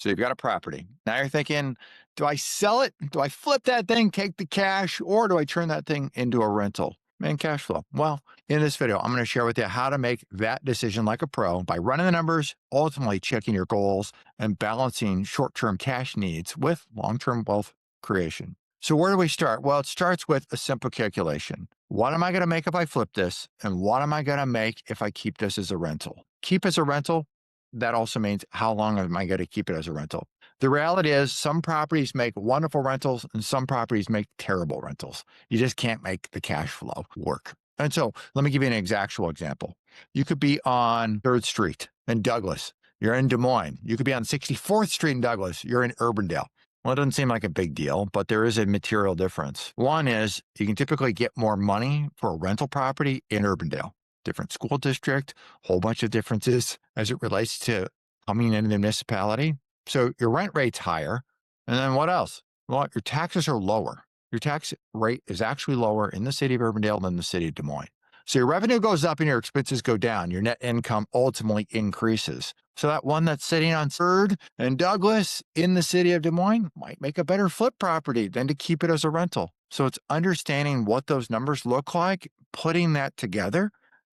So you've got a property. Now you're thinking, do I sell it? Do I flip that thing, take the cash, or do I turn that thing into a rental? And cash flow. Well, in this video, I'm going to share with you how to make that decision like a pro by running the numbers, ultimately checking your goals and balancing short term cash needs with long term wealth creation. So, where do we start? Well, it starts with a simple calculation. What am I going to make if I flip this? And what am I going to make if I keep this as a rental? Keep as a rental, that also means how long am I going to keep it as a rental? The reality is, some properties make wonderful rentals and some properties make terrible rentals. You just can't make the cash flow work. And so let me give you an actual example. You could be on 3rd Street in Douglas. You're in Des Moines. You could be on 64th Street in Douglas. You're in Urbandale. Well, it doesn't seem like a big deal, but there is a material difference. One is you can typically get more money for a rental property in Urbandale. Different school district, whole bunch of differences as it relates to coming into the municipality. So your rent rate's higher. And then what else? Well, your taxes are lower. Your tax rate is actually lower in the city of Urbandale than the city of Des Moines. So your revenue goes up and your expenses go down. Your net income ultimately increases. So that one that's sitting on 3rd and Douglas in the city of Des Moines might make a better flip property than to keep it as a rental. So it's understanding what those numbers look like, putting that together,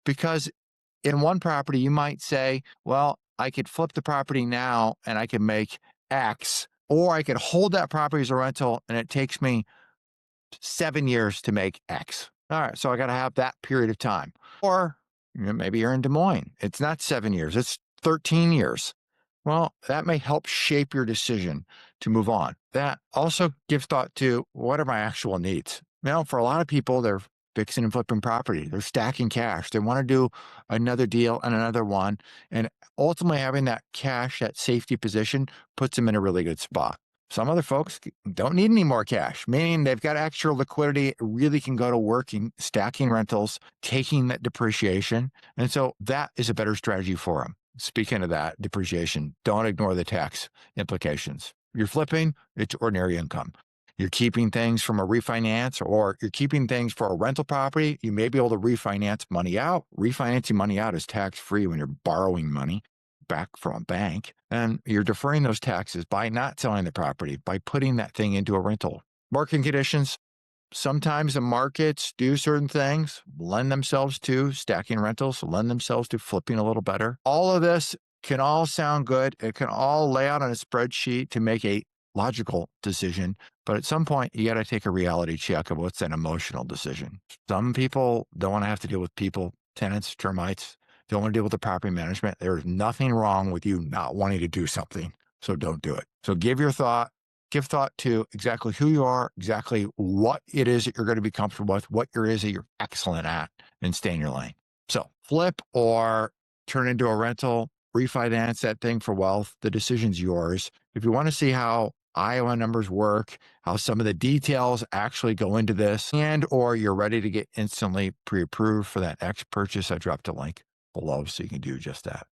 because in one property, you might say, well, I could flip the property now and I can make X, or I could hold that property as a rental and it takes me 7 years to make X. All right, so I got to have that period of time. Or maybe you're in Des Moines. It's not 7 years, it's 13 years. Well, that may help shape your decision to move on. That also gives thought to, what are my actual needs? For a lot of people, they're fixing and flipping property. They're stacking cash. They want to do another deal and another one. And ultimately, having that cash, that safety position, puts them in a really good spot. Some other folks don't need any more cash, meaning they've got extra liquidity, really can go to working, stacking rentals, taking that depreciation. And so that is a better strategy for them. Speaking of that depreciation, don't ignore the tax implications. You're flipping, it's ordinary income. You're keeping things from a refinance, or you're keeping things for a rental property. You may be able to refinance money out. Refinancing money out is tax-free when you're borrowing money back from a bank. And you're deferring those taxes by not selling the property, by putting that thing into a rental. Market conditions. Sometimes the markets do certain things, lend themselves to stacking rentals, lend themselves to flipping a little better. All of this can all sound good. It can all lay out on a spreadsheet to make a logical decision. But at some point, you got to take a reality check of what's an emotional decision. Some people don't want to have to deal with people, tenants, termites. Don't want to deal with the property management. There's nothing wrong with you not wanting to do something. So don't do it. So give thought to exactly who you are, exactly what it is that you're going to be comfortable with, what it is that you're excellent at, and stay in your lane. So flip or turn into a rental, refinance that thing for wealth. The decision's yours. If you want to see how Iowa numbers work, how some of the details actually go into this, and or you're ready to get instantly pre-approved for that next purchase, I dropped a link below so you can do just that.